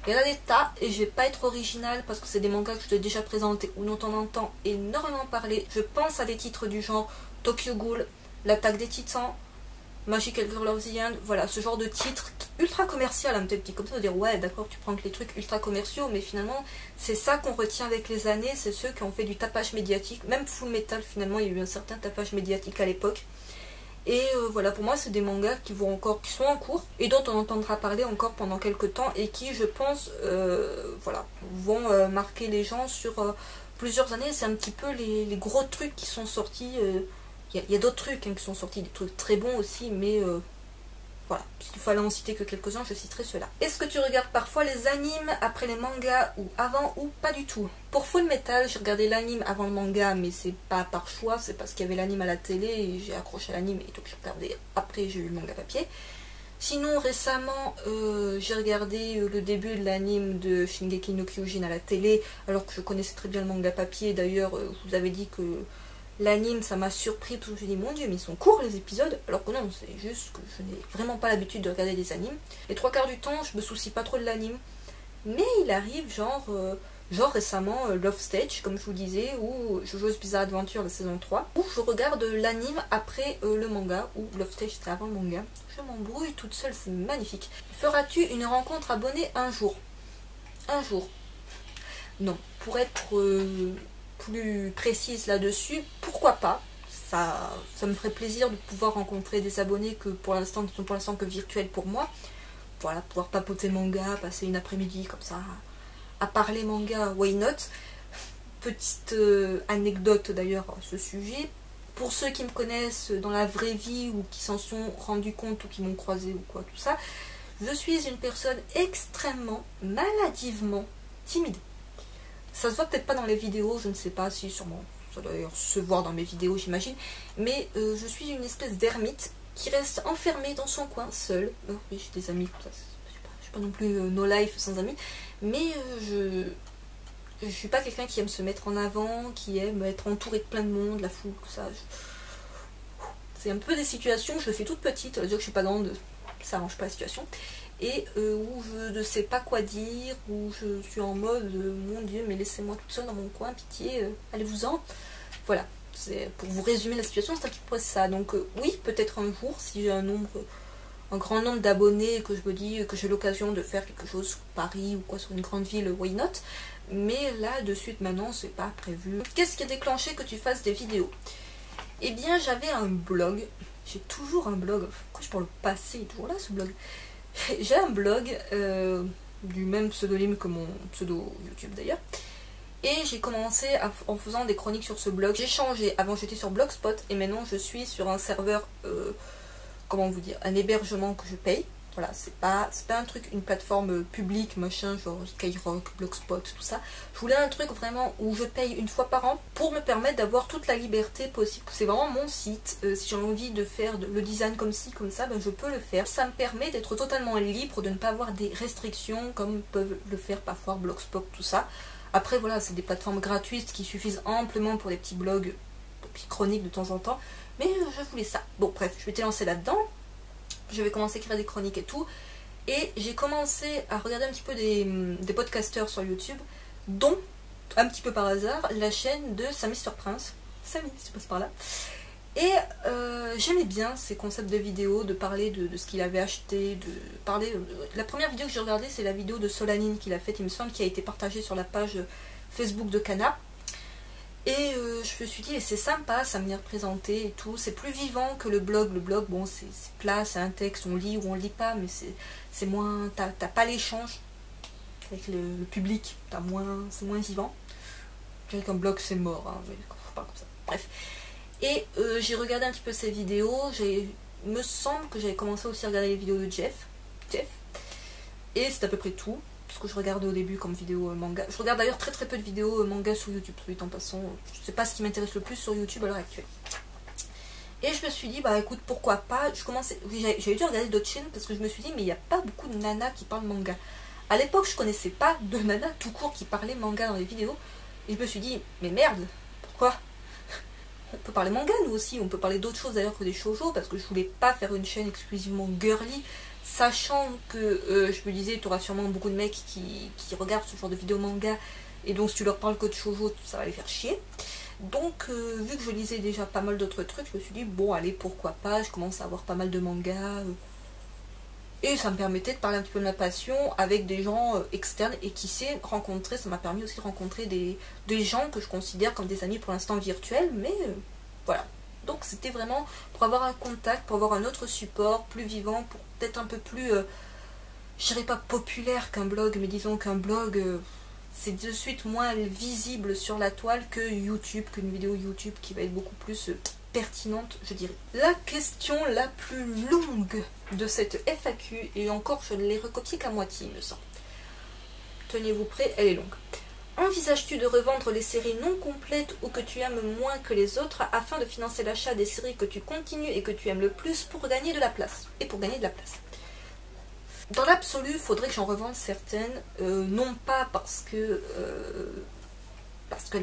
Il y en a des tas et je vais pas être originale parce que c'est des mangas que je t'ai déjà présentés ou dont on entend énormément parler. Je pense à des titres du genre Tokyo Ghoul, L'attaque des titans, Magical Girl of the End, voilà, ce genre de titres ultra commercial, un petit comme ça, on va dire ouais d'accord tu prends que les trucs ultra commerciaux, mais finalement c'est ça qu'on retient avec les années, c'est ceux qui ont fait du tapage médiatique, même Full Metal finalement il y a eu un certain tapage médiatique à l'époque. Et voilà, pour moi c'est des mangas qui sont en cours et dont on entendra parler encore pendant quelques temps et qui je pense voilà, vont marquer les gens sur plusieurs années. C'est un petit peu les gros trucs qui sont sortis. Il y a d'autres trucs qui sont sortis, des trucs très bons aussi, mais voilà, s'il fallait en citer que quelques-uns, je citerai ceux-là. Est-ce que tu regardes parfois les animes après les mangas ou avant ou pas du tout? Pour Full Metal, j'ai regardé l'anime avant le manga, mais c'est pas par choix, c'est parce qu'il y avait l'anime à la télé et j'ai accroché à l'anime et donc j'ai regardé après, j'ai eu le manga papier. Sinon, récemment, j'ai regardé le début de l'anime de Shingeki no Kyojin à la télé, alors que je connaissais très bien le manga papier. D'ailleurs, je vous avais dit que l'anime, ça m'a surpris, parce que je me suis dit, mon dieu, mais ils sont courts les épisodes, alors que non, c'est juste que je n'ai vraiment pas l'habitude de regarder des animes. Les trois quarts du temps, je me soucie pas trop de l'anime, mais il arrive, genre récemment, Love Stage, comme je vous disais, ou JoJo's Bizarre Adventure, la saison 3, où je regarde l'anime après le manga, ou Love Stage, c'était avant le manga. Je m'embrouille toute seule, c'est magnifique. Feras-tu une rencontre abonnée un jour? Un jour. Non, pour être plus précise là-dessus, pourquoi pas, ça me ferait plaisir de pouvoir rencontrer des abonnés qui ne sont pour l'instant que virtuels pour moi, voilà, pouvoir papoter manga, passer une après-midi comme ça à parler manga, why not. Petite anecdote d'ailleurs à ce sujet, pour ceux qui me connaissent dans la vraie vie ou qui s'en sont rendus compte ou qui m'ont croisé ou quoi, tout ça, je suis une personne extrêmement, maladivement timide. Ça se voit peut-être pas dans les vidéos, je ne sais pas si sûrement, ça doit d'ailleurs se voir dans mes vidéos j'imagine, mais je suis une espèce d'ermite qui reste enfermée dans son coin, seule. Oui, j'ai des amis, ça, je suis pas non plus no life sans amis, mais je suis pas quelqu'un qui aime se mettre en avant, qui aime être entouré de plein de monde, la foule, tout ça. C'est un peu des situations où je le fais toute petite, ça veut dire que je suis pas grande, ça arrange pas la situation. Et où je ne sais pas quoi dire, où je suis en mode mon dieu mais laissez-moi toute seule dans mon coin, pitié, allez-vous-en. Voilà, c'est pour vous résumer la situation, c'est un petit peu ça. Donc oui, peut-être un jour, si j'ai un grand nombre d'abonnés, que je me dis que j'ai l'occasion de faire quelque chose sur Paris ou quoi, sur une grande ville, why not. Mais là, de suite, maintenant, c'est pas prévu. Qu'est-ce qui a déclenché que tu fasses des vidéos? Eh bien, j'avais un blog, j'ai toujours un blog, pourquoi je parle au passé, il est toujours là ce blog. J'ai un blog du même pseudonyme que mon pseudo YouTube d'ailleurs. Et j'ai commencé en faisant des chroniques sur ce blog. J'ai changé. Avant j'étais sur Blogspot et maintenant je suis sur un serveur, comment vous dire, un hébergement que je paye. Voilà, c'est pas un truc, une plateforme publique, machin, genre Skyrock, Blogspot, tout ça. Je voulais un truc vraiment où je paye une fois par an pour me permettre d'avoir toute la liberté possible. C'est vraiment mon site. Si j'ai envie de faire le design comme ci, comme ça, ben je peux le faire. Ça me permet d'être totalement libre, de ne pas avoir des restrictions comme peuvent le faire parfois Blogspot, tout ça. Après, voilà, c'est des plateformes gratuites qui suffisent amplement pour des petits blogs, des petites chroniques de temps en temps. Mais je voulais ça. Bon, bref, je m'étais lancée là-dedans. Je vais commencer à écrire des chroniques et tout. Et j'ai commencé à regarder un petit peu des podcasteurs sur YouTube, dont, un petit peu par hasard, la chaîne de Samy Sur Prince. Samy, si tu passes par là. Et j'aimais bien ces concepts de vidéos, de parler de ce qu'il avait acheté, de parler... la première vidéo que j'ai regardée, c'est la vidéo de Solanine qu'il a faite, il me semble, qui a été partagée sur la page Facebook de Cana. Et je me suis dit, c'est sympa, ça me vient représenter et tout, c'est plus vivant que le blog. Le blog, bon, c'est plat, c'est un texte, on lit ou on lit pas, mais c'est moins... T'as pas l'échange avec le public, c'est moins vivant. Je dirais qu'un blog, c'est mort, hein, mais faut pas comme ça. Bref. Et j'ai regardé un petit peu ses vidéos, il me semble que j'avais commencé aussi à regarder les vidéos de Jeff. Et c'est à peu près tout, ce que je regardais au début comme vidéo manga. Je regarde d'ailleurs très peu de vidéos manga sur YouTube, en passant. Je sais pas ce qui m'intéresse le plus sur YouTube à l'heure actuelle. Et je me suis dit, bah écoute, pourquoi pas, j'avais dû regarder d'autres chaînes parce que je me suis dit, mais il n'y a pas beaucoup de nanas qui parlent manga. À l'époque, je connaissais pas de nanas tout court qui parlaient manga dans les vidéos. Et je me suis dit, mais merde, pourquoi? On peut parler manga nous aussi, on peut parler d'autres choses d'ailleurs que des shoujo, parce que je voulais pas faire une chaîne exclusivement girly, sachant que je me disais, tu auras sûrement beaucoup de mecs qui regardent ce genre de vidéos manga, et donc si tu leur parles que de shoujo, ça va les faire chier. Donc vu que je lisais déjà pas mal d'autres trucs, je me suis dit, bon allez, pourquoi pas, je commence à avoir pas mal de mangas, et ça me permettait de parler un petit peu de ma passion avec des gens externes, et qui sait, rencontrer, ça m'a permis aussi de rencontrer des gens que je considère comme des amis pour l'instant virtuels, mais voilà. Donc c'était vraiment pour avoir un contact, pour avoir un autre support, plus vivant, pour peut-être un peu plus, je dirais pas populaire qu'un blog, mais disons qu'un blog, c'est de suite moins visible sur la toile que YouTube, qu'une vidéo YouTube qui va être beaucoup plus... pertinente, je dirais. La question la plus longue de cette FAQ, et encore je ne l'ai recopiée qu'à moitié, il me semble. Tenez-vous prêts, elle est longue. Envisages-tu de revendre les séries non complètes ou que tu aimes moins que les autres afin de financer l'achat des séries que tu continues et que tu aimes le plus pour gagner de la place? Et pour gagner de la place. Dans l'absolu, il faudrait que j'en revende certaines, non pas parce qu'elles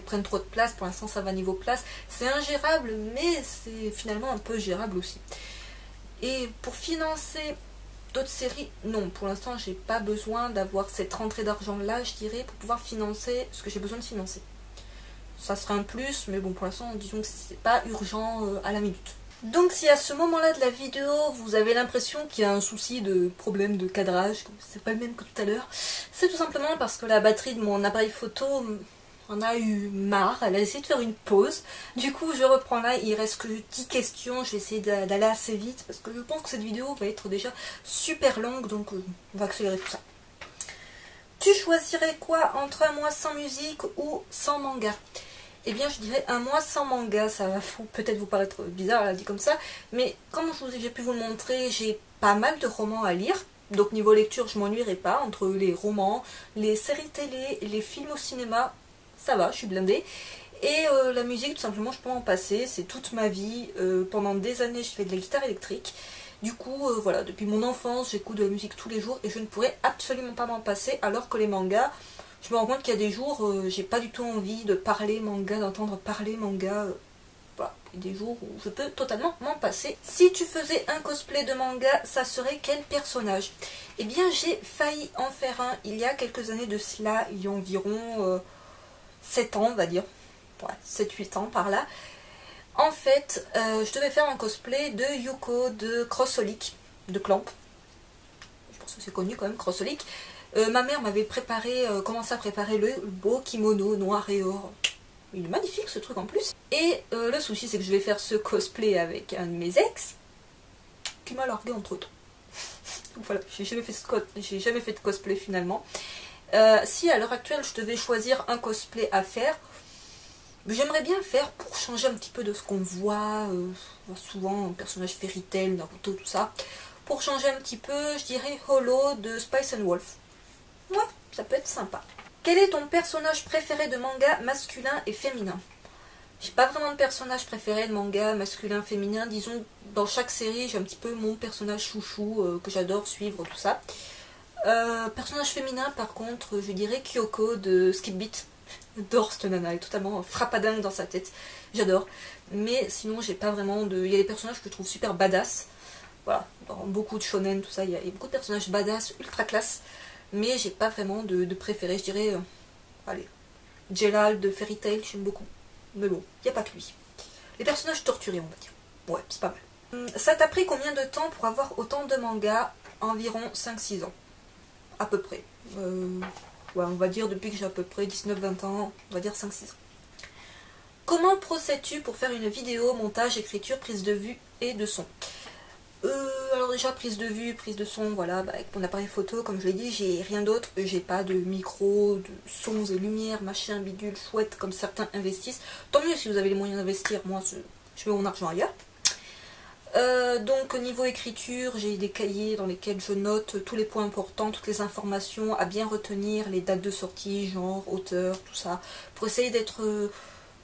prennent trop de place, pour l'instant ça va niveau place, c'est ingérable, mais c'est finalement un peu gérable aussi. Et pour financer d'autres séries, non, pour l'instant j'ai pas besoin d'avoir cette rentrée d'argent là, je dirais, pour pouvoir financer ce que j'ai besoin de financer. Ça sera un plus, mais bon, pour l'instant, disons que c'est pas urgent à la minute. Donc si à ce moment-là de la vidéo, vous avez l'impression qu'il y a un souci de problème de cadrage, c'est pas le même que tout à l'heure, c'est tout simplement parce que la batterie de mon appareil photo en a eu marre, elle a essayé de faire une pause. Du coup, je reprends là, il reste que 10 questions, je vais essayer d'aller assez vite, parce que je pense que cette vidéo va être déjà super longue, donc on va accélérer tout ça. Tu choisirais quoi entre un mois sans musique ou sans manga? Eh bien, je dirais un mois sans manga, ça va peut-être vous paraître bizarre, là, dit comme ça, mais comme j'ai pu vous le montrer, j'ai pas mal de romans à lire, donc niveau lecture, je m'ennuierai pas, entre les romans, les séries télé, les films au cinéma, ça va, je suis blindée. Et la musique, tout simplement, je peux en passer, c'est toute ma vie, pendant des années, je fais de la guitare électrique, du coup, voilà, depuis mon enfance, j'écoute de la musique tous les jours, et je ne pourrais absolument pas m'en passer, alors que les mangas... Je me rends compte qu'il y a des jours, j'ai pas du tout envie de parler manga, d'entendre parler manga. Voilà, il y a des jours où je peux totalement m'en passer. Si tu faisais un cosplay de manga, ça serait quel personnage? Eh bien, j'ai failli en faire un il y a quelques années de cela, il y a environ 7 ans, on va dire. Ouais, 7-8 ans par là. En fait, je devais faire un cosplay de Yuko de Crossolik, de Clamp. Je pense que c'est connu quand même, Crossolik. Ma mère m'avait commencé à préparer le beau kimono noir et or. Il est magnifique ce truc en plus. Et le souci c'est que je vais faire ce cosplay avec un de mes ex qui m'a largué entre temps. Donc voilà, j'ai jamais fait de cosplay finalement. Si à l'heure actuelle je devais choisir un cosplay à faire, j'aimerais bien faire pour changer un petit peu de ce qu'on voit souvent, un personnage fairy tail, Naruto, tout ça. Pour changer un petit peu, je dirais Holo de Spice and Wolf. Ouais, ça peut être sympa. Quel est ton personnage préféré de manga masculin et féminin? J'ai pas vraiment de personnage préféré de manga masculin, féminin. Disons, dans chaque série, j'ai un petit peu mon personnage chouchou que j'adore suivre, tout ça. Personnage féminin, par contre, je dirais Kyoko de Skip Beat. J'adore cette nana, elle est totalement frappadingue dans sa tête. J'adore. Mais sinon, j'ai pas vraiment de... Il y a des personnages que je trouve super badass. Voilà, dans beaucoup de shonen, tout ça, il y a beaucoup de personnages badass, ultra classe. Mais j'ai pas vraiment de préféré, je dirais, allez, Jelal de Fairy Tail, j'aime beaucoup. Mais bon, il n'y a pas que lui. Les personnages torturés, on va dire. Ouais, c'est pas mal. Ça t'a pris combien de temps pour avoir autant de mangas? Environ 5-6 ans. À peu près. Ouais, on va dire depuis que j'ai à peu près 19-20 ans, on va dire 5-6 ans. Comment procèdes-tu pour faire une vidéo, montage, écriture, prise de vue et de son? Alors déjà, prise de vue, prise de son, voilà, bah, avec mon appareil photo, comme je l'ai dit, j'ai rien d'autre. J'ai pas de micro, de sons et lumière, machin, bidule, chouette, comme certains investissent. Tant mieux si vous avez les moyens d'investir, moi je mets mon argent ailleurs. Donc au niveau écriture, j'ai des cahiers dans lesquels je note tous les points importants, toutes les informations à bien retenir, les dates de sortie, genre, auteur, tout ça, pour essayer d'être...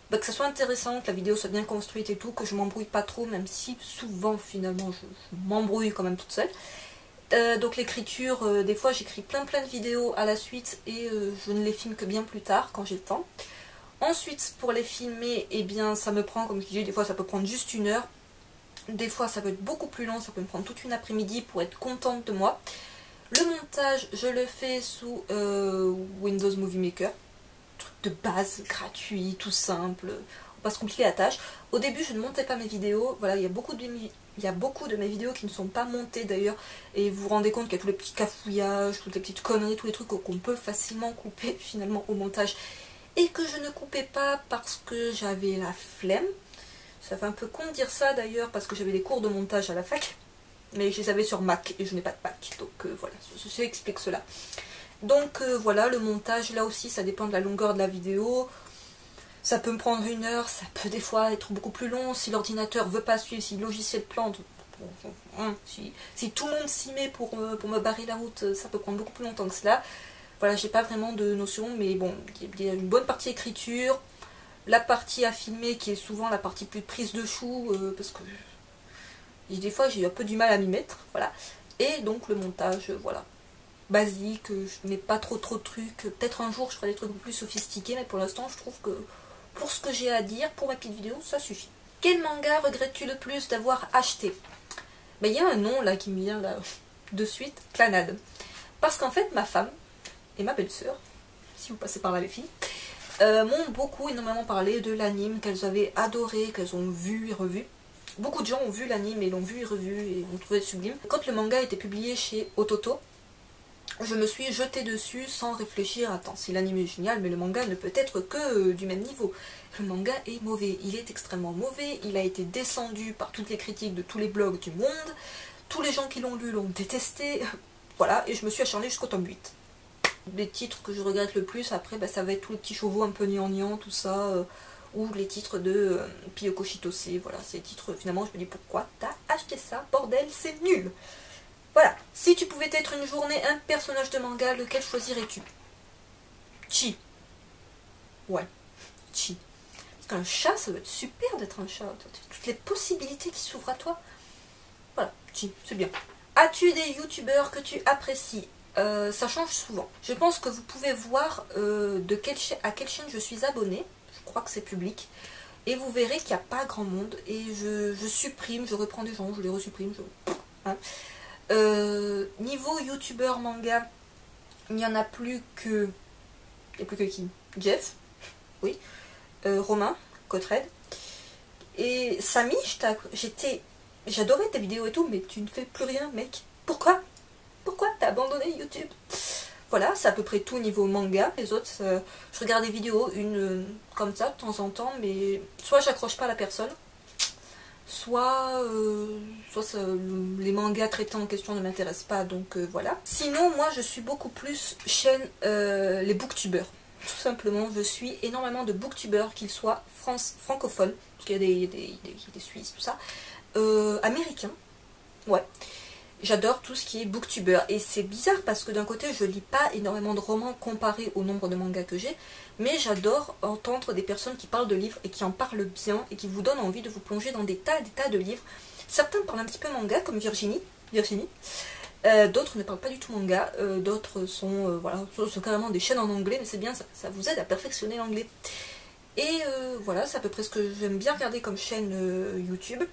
que ça soit intéressant, que la vidéo soit bien construite et tout, que je m'embrouille pas trop, même si souvent finalement je m'embrouille quand même toute seule. Donc l'écriture, des fois j'écris plein de vidéos à la suite et je ne les filme que bien plus tard quand j'ai le temps. Ensuite pour les filmer, eh bien ça me prend, comme je disais, des fois ça peut prendre juste 1 heure. Des fois ça peut être beaucoup plus long, ça peut me prendre toute une après-midi pour être contente de moi. Le montage, je le fais sous Windows Movie Maker. Truc de base, gratuit, tout simple, on va se compliquer la tâche. Au début je ne montais pas mes vidéos, voilà, il y a beaucoup de mes vidéos qui ne sont pas montées d'ailleurs, et vous vous rendez compte qu'il y a tous les petits cafouillages, toutes les petites conneries, tous les trucs qu'on peut facilement couper finalement au montage, et que je ne coupais pas parce que j'avais la flemme. Ça fait un peu con de dire ça d'ailleurs, parce que j'avais des cours de montage à la fac, mais je les avais sur Mac, et je n'ai pas de Mac, donc voilà, ceci explique cela. Donc voilà, le montage, là aussi, ça dépend de la longueur de la vidéo. Ça peut me prendre 1 heure, ça peut des fois être beaucoup plus long. Si l'ordinateur veut pas suivre, si le logiciel plante, si tout le monde s'y met pour me barrer la route, ça peut prendre beaucoup plus longtemps que cela. Voilà, j'ai pas vraiment de notion, mais bon, il y a une bonne partie écriture. La partie à filmer qui est souvent la partie plus prise de chou, parce que des fois j'ai un peu du mal à m'y mettre, voilà. Et donc le montage, voilà. Basique, je mets pas trop de trucs. Peut-être un jour je ferai des trucs plus sophistiqués, mais pour l'instant je trouve que pour ce que j'ai à dire, pour ma petite vidéo, ça suffit. Quel manga regrettes-tu le plus d'avoir acheté? Ben, il y a un nom là qui me vient là de suite, Clannad. Parce qu'en fait ma femme et ma belle-sœur, si vous passez par là les filles, m'ont beaucoup énormément parlé de l'anime, qu'elles avaient adoré, qu'elles ont vu et revu. Beaucoup de gens ont vu l'anime et l'ont vu et revu et ont trouvé sublime. Quand le manga a été publié chez Ototo, je me suis jetée dessus sans réfléchir. Attends, si l'anime est génial, mais le manga ne peut être que du même niveau. Le manga est mauvais, il est extrêmement mauvais, il a été descendu par toutes les critiques de tous les blogs du monde, tous les gens qui l'ont lu l'ont détesté, voilà, et je me suis acharnée jusqu'au tome 8. Les titres que je regrette le plus, après, bah, ça va être tous les petits chevaux un peu gnangnan, tout ça, ou les titres de Piyoko Chitose, voilà, ces titres, finalement, je me dis, pourquoi t'as acheté ça, bordel, c'est nul. Voilà, si tu pouvais être une journée un personnage de manga, lequel choisirais-tu? Chi. Ouais, Chi. Parce qu'un chat, ça doit être super d'être un chat. Toutes les possibilités qui s'ouvrent à toi. Voilà, Chi, c'est bien. As-tu des youtubeurs que tu apprécies? Ça change souvent. Je pense que vous pouvez voir à quelle chaîne je suis abonnée. Je crois que c'est public. Et vous verrez qu'il n'y a pas grand monde. Et je supprime, je reprends des gens, je les resupprime. Hein. Niveau youtubeur manga, il n'y en a plus que... Il n'y a plus que qui? Jeff, oui. Romain, Cotred. Et Samy, j'adorais tes vidéos et tout, mais tu ne fais plus rien, mec. Pourquoi? Pourquoi t'as abandonné YouTube? Voilà, c'est à peu près tout niveau manga. Les autres, je regarde des vidéos, une comme ça, de temps en temps, mais soit j'accroche pas à la personne, soit les mangas traités en question ne m'intéressent pas, donc voilà. Sinon, moi, je suis beaucoup plus chaîne les booktubeurs. Tout simplement, je suis énormément de booktubeurs, qu'ils soient francophones, parce qu'il y a des Suisses, tout ça, américains, ouais. J'adore tout ce qui est booktubeur, et c'est bizarre parce que d'un côté je lis pas énormément de romans comparé au nombre de mangas que j'ai, mais j'adore entendre des personnes qui parlent de livres et qui en parlent bien et qui vous donnent envie de vous plonger dans des tas de livres. Certains parlent un petit peu manga comme Virginie, d'autres ne parlent pas du tout manga, d'autres sont, voilà, sont carrément des chaînes en anglais, mais c'est bien, ça vous aide à perfectionner l'anglais. Et voilà, c'est à peu près ce que j'aime bien regarder comme chaîne YouTube.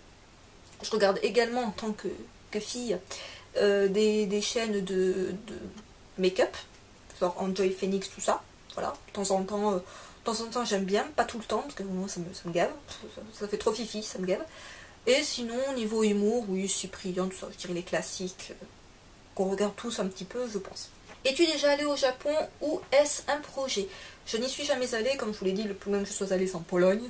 Je regarde également en tant que fille des chaînes de make-up, genre Enjoy Phoenix, tout ça. Voilà, de temps en temps j'aime bien, pas tout le temps, parce que moi ça me gave, ça fait trop fifi, ça me gave. Et sinon, niveau humour, oui, Cyprien, tout ça, je dirais les classiques, qu'on regarde tous un petit peu, je pense. Es-tu déjà allé au Japon ou est-ce un projet? Je n'y suis jamais allée, comme je vous l'ai dit, le plus loin que je sois allée c'est en Pologne.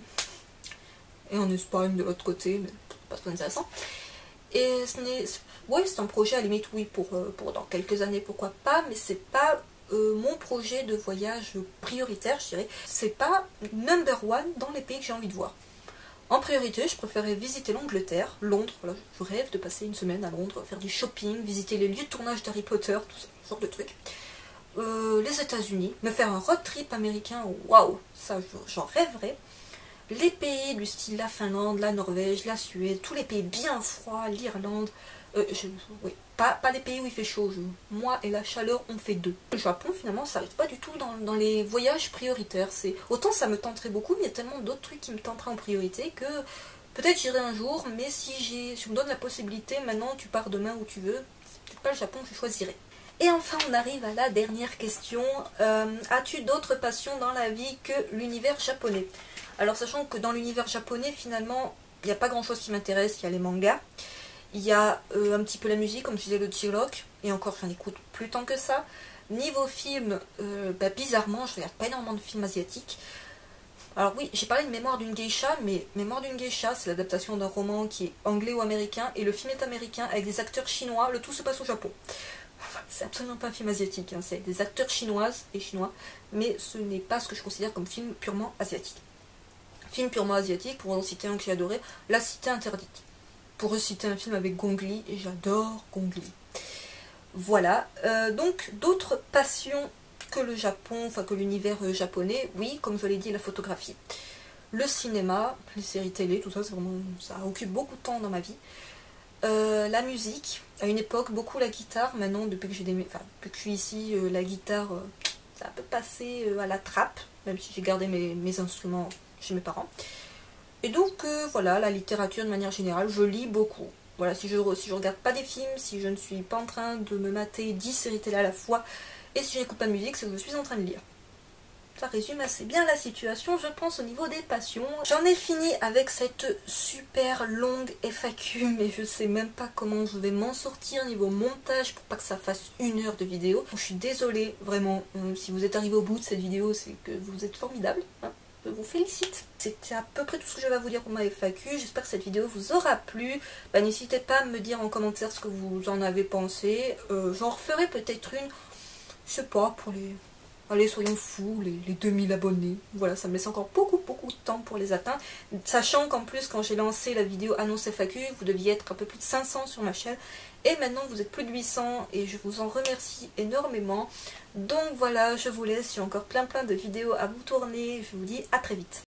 Et en Espagne de l'autre côté, mais pas trop intéressant. Et ce n'est... Oui, c'est un projet à la limite, oui, pour dans quelques années, pourquoi pas, mais c'est pas mon projet de voyage prioritaire, je dirais. C'est pas number one dans les pays que j'ai envie de voir. En priorité, je préférais visiter l'Angleterre, Londres, voilà, je rêve de passer une semaine à Londres, faire du shopping, visiter les lieux de tournage d'Harry Potter, tout ça, ce genre de trucs. Les États-Unis, me faire un road trip américain, waouh, ça j'en rêverais. Les pays du style la Finlande, la Norvège, la Suède, tous les pays bien froids, l'Irlande, oui, pas les pays où il fait chaud, moi et la chaleur on fait deux. Le Japon finalement ça n'arrive pas du tout dans les voyages prioritaires, autant ça me tenterait beaucoup, mais il y a tellement d'autres trucs qui me tenteraient en priorité que peut-être j'irai un jour, mais si on me donne la possibilité, maintenant tu pars demain où tu veux, c'est peut-être pas le Japon que je choisirais. Et enfin on arrive à la dernière question, as-tu d'autres passions dans la vie que l'univers japonais? Alors sachant que dans l'univers japonais finalement il n'y a pas grand chose qui m'intéresse, il y a les mangas, il y a un petit peu la musique comme je disais le J-Rock, et encore j'en écoute plus tant que ça. Niveau film, bizarrement je regarde pas énormément de films asiatiques. Alors oui, j'ai parlé de Mémoire d'une geisha, mais Mémoire d'une geisha c'est l'adaptation d'un roman qui est anglais ou américain, et le film est américain avec des acteurs chinois, le tout se passe au Japon. C'est absolument pas un film asiatique, hein. C'est des acteurs chinoises et chinois, mais ce n'est pas ce que je considère comme film purement asiatique. Film purement asiatique, pour en citer un que j'ai adoré, La Cité Interdite. Pour citer un film avec Gong Li, et j'adore Gong Li. Voilà, donc d'autres passions que le Japon, enfin que l'univers japonais, oui, comme je l'ai dit, la photographie. Le cinéma, les séries télé, tout ça, ça occupe beaucoup de temps dans ma vie. La musique, à une époque, beaucoup la guitare, maintenant, depuis que depuis que je suis ici, la guitare, ça a un peu passé à la trappe, même si j'ai gardé mes instruments chez mes parents. Et donc, voilà, la littérature de manière générale, je lis beaucoup. Voilà, si je regarde pas des films, si je ne suis pas en train de me mater 10 séries télé à la fois, et si je n'écoute pas de musique, c'est que je suis en train de lire. Ça résume assez bien la situation, je pense, au niveau des passions. J'en ai fini avec cette super longue FAQ, mais je sais même pas comment je vais m'en sortir niveau montage pour pas que ça fasse 1 heure de vidéo. Je suis désolée, vraiment, si vous êtes arrivé au bout de cette vidéo, c'est que vous êtes formidable, hein. Je vous félicite. C'était à peu près tout ce que j'avais à vous dire pour ma FAQ. J'espère que cette vidéo vous aura plu. N'hésitez pas à me dire en commentaire ce que vous en avez pensé. J'en referai peut-être une, je sais pas, pour les... Allez, soyons fous, les 2000 abonnés. Voilà, ça me laisse encore beaucoup de temps pour les atteindre. Sachant qu'en plus, quand j'ai lancé la vidéo annonce FAQ, vous deviez être un peu plus de 500 sur ma chaîne. Et maintenant, vous êtes plus de 800 et je vous en remercie énormément. Donc voilà, je vous laisse. J'ai encore plein de vidéos à vous tourner. Je vous dis à très vite.